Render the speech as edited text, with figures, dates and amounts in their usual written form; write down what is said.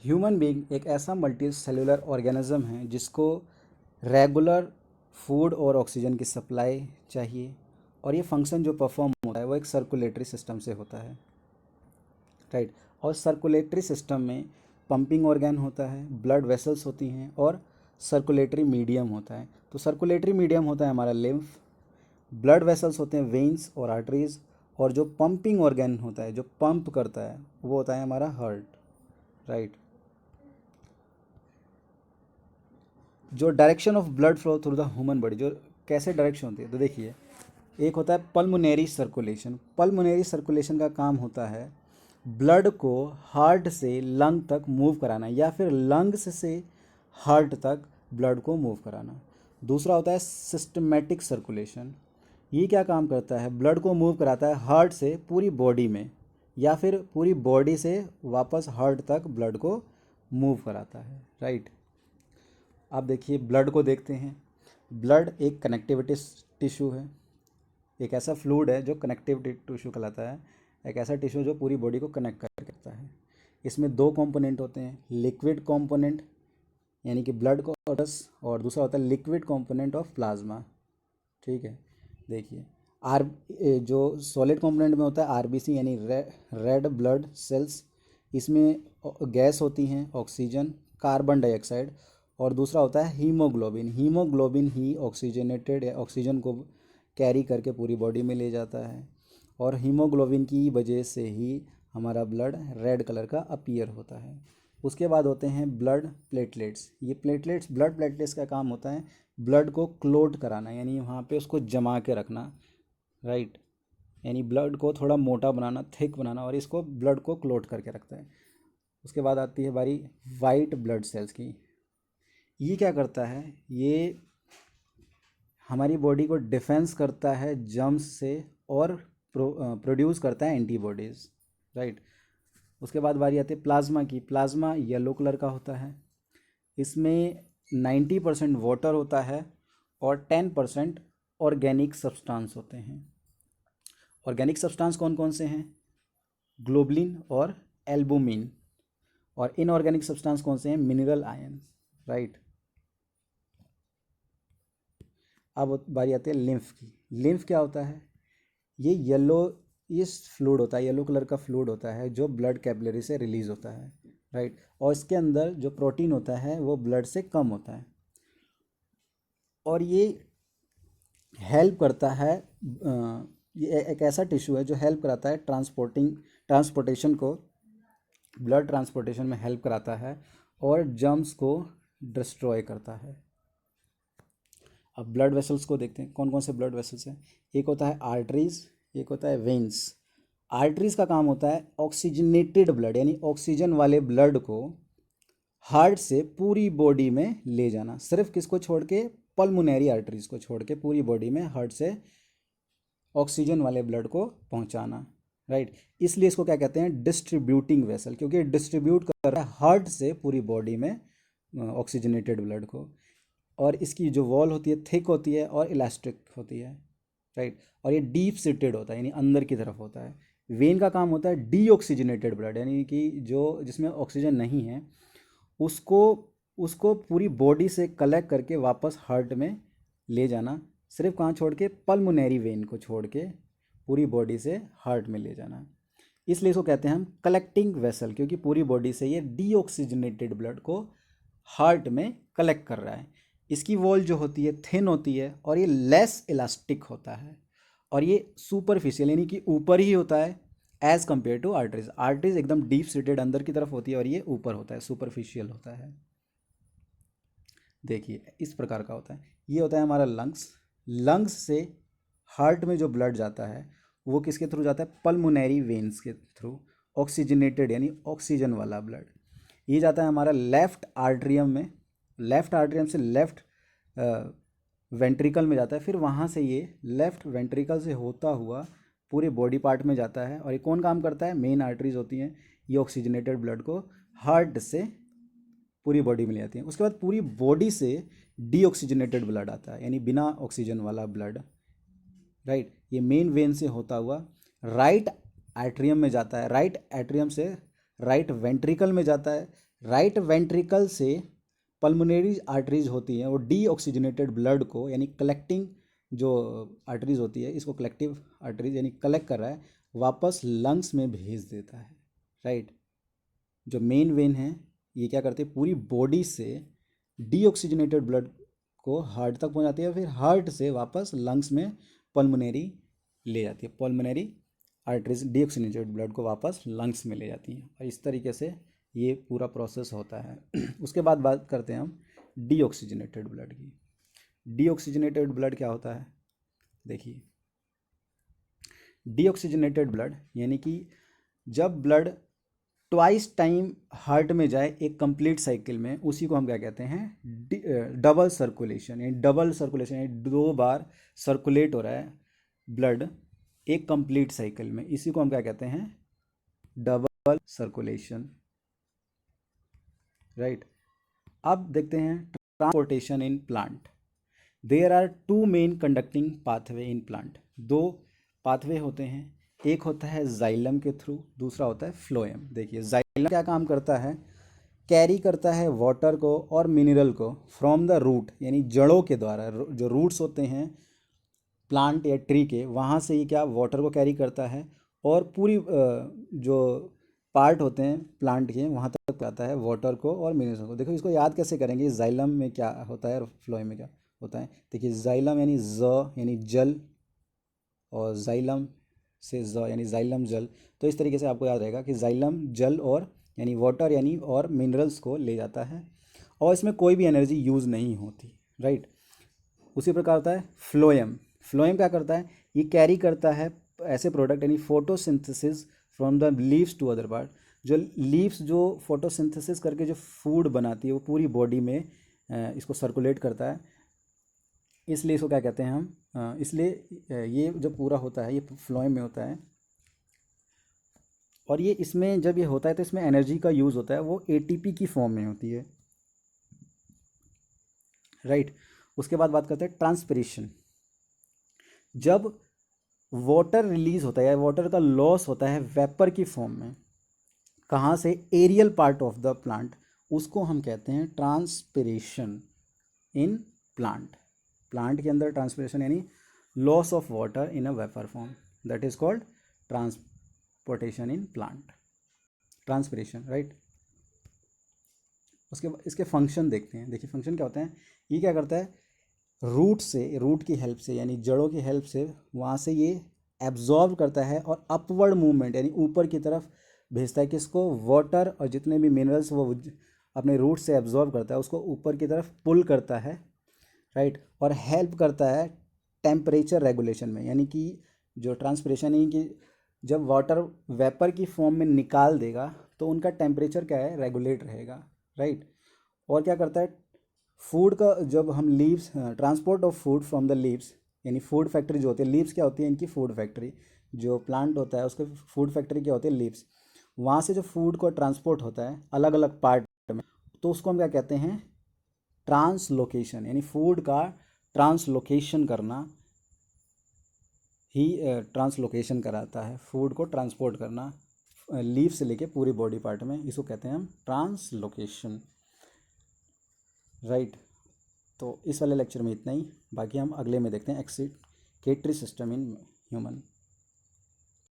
Human being एक ऐसा multi cellular organism है जिसको रेगुलर फूड और ऑक्सीजन की सप्लाई चाहिए, और ये फंक्शन जो परफॉर्म होता है वो एक सर्कुलेटरी सिस्टम से होता है, राइट। और सर्कुलेटरी सिस्टम में पंपिंग ऑर्गन होता है, ब्लड वेसल्स होती हैं, और सर्कुलेटरी मीडियम होता है। तो सर्कुलेटरी मीडियम होता है हमारा लिम्फ, ब्लड वेसल्स होते हैं वेन्स और आर्टरीज, और जो पंपिंग ऑर्गन होता है जो पंप करता है वो होता है हमारा हार्ट, राइट। जो direction of blood flow through the human body, जो कैसे डायरेक्शन होती है, तो देखिए, एक होता है पल्मोनरी सर्कुलेशन। पल्मोनरी सर्कुलेशन का काम होता है ब्लड को हार्ट से लंग तक मूव कराना, या फिर लंग्स से हार्ट तक ब्लड को मूव कराना। दूसरा होता है सिस्टमेटिक सर्कुलेशन। ये क्या काम करता है, ब्लड को मूव कराता है हार्ट से पूरी बॉडी में, या फिर पूरी बॉडी से वापस हार्ट तक ब्लड को मूव कराता है, राइट। आप देखिए ब्लड को देखते हैं। ब्लड एक कनेक्टिविटी टिश्यू है, एक ऐसा फ्लूइड है जो कनेक्टिविटी टिश्यू कहलाता है, एक ऐसा टिश्यू जो पूरी बॉडी को कनेक्ट करता है। इसमें दो कंपोनेंट होते हैं, लिक्विड कंपोनेंट यानी कि ब्लड को, और दूसरा होता है लिक्विड कंपोनेंट ऑफ प्लाज्मा, ठीक है। देखिए आर जो सॉलिड कंपोनेंट में होता है आरबीसी यानी रेड ब्लड सेल्स, इसमें गैस होती हैं ऑक्सीजन, कार्बन डाइऑक्साइड, और दूसरा होता है हीमोग्लोबिन। हीमोग्लोबिन ही ऑक्सीजनेटेड या ऑक्सीजन को कैरी करके पूरी बॉडी में ले जाता है, और हीमोग्लोबिन की वजह से ही हमारा ब्लड रेड कलर का अपीयर होता है। उसके बाद होते हैं ब्लड प्लेटलेट्स। ये प्लेटलेट्स, ब्लड प्लेटलेट्स का काम होता है ब्लड को क्लोट कराना, यानी वहाँ पे उसको जमा के रखना, राइट। यानी ब्लड को थोड़ा मोटा बनाना, थिक बनाना, और इसको ब्लड को क्लोट करके रखता है। उसके बाद आती है बारी वाइट ब्लड सेल्स की। ये क्या करता है, ये हमारी बॉडी को डिफेंस करता है जर्म्स से, और प्रोड्यूस करता है एंटीबॉडीज़, राइट। उसके बाद बारी आती है प्लाज्मा की। प्लाज्मा येलो कलर का होता है, इसमें 90% वाटर होता है और 10% ऑर्गेनिक सब्सटेंस होते हैं। ऑर्गेनिक सब्सटेंस कौन कौन से हैं, ग्लोबुलिन और एल्बुमिन, और इनऑर्गेनिक सब्सटेंस कौन से हैं, मिनरल आयन, राइट। अब बारी आती है लिम्फ की। लिम्फ क्या होता है, ये येलो, ये फ्लूइड होता है, येलो कलर का फ्लूइड होता है जो ब्लड कैपिलरी से रिलीज होता है, राइट। और इसके अंदर जो प्रोटीन होता है वो ब्लड से कम होता है, और ये हेल्प करता है, ये एक ऐसा टिश्यू है जो हेल्प कराता है ट्रांसपोर्टेशन को, ब्लड ट्रांसपोर्टेशन में हेल्प कराता है, और जर्म्स को डिस्ट्रॉय करता है। अब ब्लड वेसल्स को देखते हैं, कौन कौन से ब्लड वेसल्स हैं। एक होता है आर्टरीज, एक होता है वेन्स। आर्टरीज का काम होता है ऑक्सीजनेटेड ब्लड, यानी ऑक्सीजन वाले ब्लड को हार्ट से पूरी बॉडी में ले जाना, सिर्फ किसको छोड़ के, पल्मोनरी आर्टरीज को छोड़ के पूरी बॉडी में हार्ट से ऑक्सीजन वाले ब्लड को पहुंचाना, राइट। इसलिए इसको क्या कहते हैं, डिस्ट्रीब्यूटिंग वेसल, क्योंकि डिस्ट्रीब्यूट कर रहा है हार्ट से पूरी बॉडी में ऑक्सीजनेटेड ब्लड को। और इसकी जो वॉल होती है थिक होती है और इलास्टिक होती है, राइट। और ये डीप सीटेड होता है, यानी अंदर की तरफ होता है। वेन का काम होता है डीऑक्सीजनेटेड ब्लड, यानी कि जो जिसमें ऑक्सीजन नहीं है उसको उसको पूरी बॉडी से कलेक्ट करके वापस हार्ट में ले जाना, सिर्फ कहाँ छोड़ के, पल्मोनरी वेन को छोड़ के पूरी बॉडी से हार्ट में ले जाना। इसलिए इसको कहते हैं हम कलेक्टिंग वेसल, क्योंकि पूरी बॉडी से ये डीऑक्सीजनेटेड ब्लड को हार्ट में कलेक्ट कर रहा है। इसकी वॉल जो होती है थिन होती है, और ये लेस इलास्टिक होता है, और ये सुपरफिशियल यानी कि ऊपर ही होता है as compare to arteries. Arteries एकदम डीप सीटेड अंदर की तरफ होती है, और ये ऊपर होता है, सुपरफिशियल होता है। देखिए इस प्रकार का होता है। ये होता है हमारा लंग्स। लंग्स से हार्ट में जो ब्लड जाता है वो किसके थ्रू जाता है, पल्मोनरी वेन्स के थ्रू, ऑक्सीजनेटेड यानी ऑक्सीजन वाला ब्लड। ये जाता है हमारा लेफ्ट आर्ट्रियम में, लेफ्ट आर्ट्रियम से लेफ्ट वेंट्रिकल में जाता है, फिर वहाँ से ये लेफ्ट वेंट्रिकल से होता हुआ पूरे बॉडी पार्ट में जाता है। और ये कौन काम करता है, मेन आर्टरीज होती हैं, ये ऑक्सीजनेटेड ब्लड को हार्ट से पूरी बॉडी में ले जाती हैं। उसके बाद पूरी बॉडी से डीऑक्सीजनेटेड ब्लड आता है, यानी बिना ऑक्सीजन वाला ब्लड, राइट। ये मेन वेन से होता हुआ राइट एट्रियम में जाता है, राइट एट्रियम से राइट वेंट्रिकल में जाता है, राइट वेंट्रिकल से पल्मोनरी आर्टरीज होती हैं, वो डीऑक्सीजनेटेड ब्लड को यानी कलेक्टिंग जो आर्टरीज होती है, इसको कलेक्टिव आर्टरीज यानी कलेक्ट कर रहा है, वापस लंग्स में भेज देता है, राइट। जो मेन वेन है ये क्या करते हैं, पूरी बॉडी से डीऑक्सीजनेटेड ब्लड को हार्ट तक पहुंचाती है, फिर हार्ट से वापस लंग्स में पल्मोनरी ले जाती है, पल्मोनरी आर्टरीज डीऑक्सीजनेटेड ब्लड को वापस लंग्स में ले जाती हैं, और इस तरीके से ये पूरा प्रोसेस होता है। उसके बाद बात करते हैं हम डीऑक्सीजनेटेड ब्लड की। डीऑक्सीजनेटेड ब्लड क्या होता है, देखिए, डीऑक्सीजनेटेड ब्लड यानी कि जब ब्लड ट्वाइस टाइम हार्ट में जाए एक कंप्लीट साइकिल में, उसी को हम क्या कहते हैं, डबल सर्कुलेशन। यानी 2 बार सर्कुलेट हो रहा है ब्लड एक कंप्लीट साइकिल में, इसी को हम क्या कहते हैं, डबल सर्कुलेशन, राइट। अब देखते हैं transportation in plant. There are 2 main conducting pathway in plant. 2 pathway होते हैं, एक होता है जाइलम के थ्रू, दूसरा होता है फ्लोएम। देखिए जाइलम क्या काम करता है, कैरी करता है वाटर को और मिनरल को फ्रॉम द रूट, यानी जड़ों के द्वारा, जो रूट्स होते हैं प्लांट या ट्री के, वहाँ से ये क्या वाटर को कैरी करता है, और पूरी जो पार्ट होते हैं प्लांट के वहाँ तक आता है वाटर को और मिनरल्स को। देखो इसको याद कैसे करेंगे, जाइलम में क्या होता है और फ्लोएम में क्या होता है। देखिए जाइलम यानी यानी जल, और जाइलम से यानी जाइलम जल, तो इस तरीके से आपको याद रहेगा कि जाइलम जल और यानी वाटर यानी और मिनरल्स को ले जाता है, और इसमें कोई भी एनर्जी यूज़ नहीं होती, राइट। उसी प्रकार होता है फ्लोएम। फ्लोएम क्या करता है, ये कैरी करता है ऐसे प्रोडक्ट यानी photosynthesis from the leaves to other part. जो लीव्स जो फोटोसिंथेसिस करके जो फूड बनाती है वो पूरी बॉडी में इसको सर्कुलेट करता है, इसलिए इसको क्या कहते हैं हम, इसलिए ये जो पूरा होता है ये फ्लोएम में होता है। और ये इसमें जब ये होता है तो इसमें एनर्जी का यूज़ होता है, वो एटीपी की फॉर्म में होती है, राइट। उसके बाद बात करते हैं ट्रांसपिरेशन। जब वाटर रिलीज होता है या वाटर का लॉस होता है वेपर की फॉर्म में, कहाँ से, aerial part of the plant, उसको हम कहते हैं ट्रांसपिरेशन इन प्लांट। प्लांट के अंदर ट्रांसपिरेशन यानी loss of water in a vapour form, that is called transportation in plant, transpiration, right. उसके इसके फंक्शन देखते हैं। देखिए फंक्शन क्या होते हैं, ये क्या करता है, रूट से, रूट की हेल्प से यानी जड़ों की हेल्प से वहाँ से ये एब्जॉर्ब करता है और अपवर्ड मूवमेंट यानी ऊपर की तरफ भेजता है, किसको, वाटर और जितने भी मिनरल्स वो अपने रूट से एब्जॉर्ब करता है उसको ऊपर की तरफ पुल करता है, राइट। और हेल्प करता है टेम्परेचर रेगुलेशन में, यानी कि जो ट्रांसपिरेशन है कि जब वाटर वेपर की फॉर्म में निकाल देगा तो उनका टेम्परेचर क्या है, रेगुलेट रहेगा, राइट। और क्या करता है, फूड का, जब हम leaves, transport of food from the leaves, यानी फूड फैक्ट्री जो होती है, लीव्स क्या होती है, इनकी फूड फैक्ट्री, जो प्लांट होता है उसके फूड फैक्ट्री क्या होती है, लीव्स। वहाँ से जो फूड को ट्रांसपोर्ट होता है अलग अलग पार्ट में, तो उसको हम क्या कहते हैं, ट्रांसलोकेशन, यानी फूड का ट्रांसलोकेशन करना ही ट्रांसलोकेशन कराता है, फूड को ट्रांसपोर्ट करना लीव से लेके पूरी बॉडी पार्ट में, इसको कहते हैं हम ट्रांसलोकेशन, राइट। तो इस वाले लेक्चर में इतना ही, बाकी हम अगले में देखते हैं एक्सक्रीटरी सिस्टम इन ह्यूमन।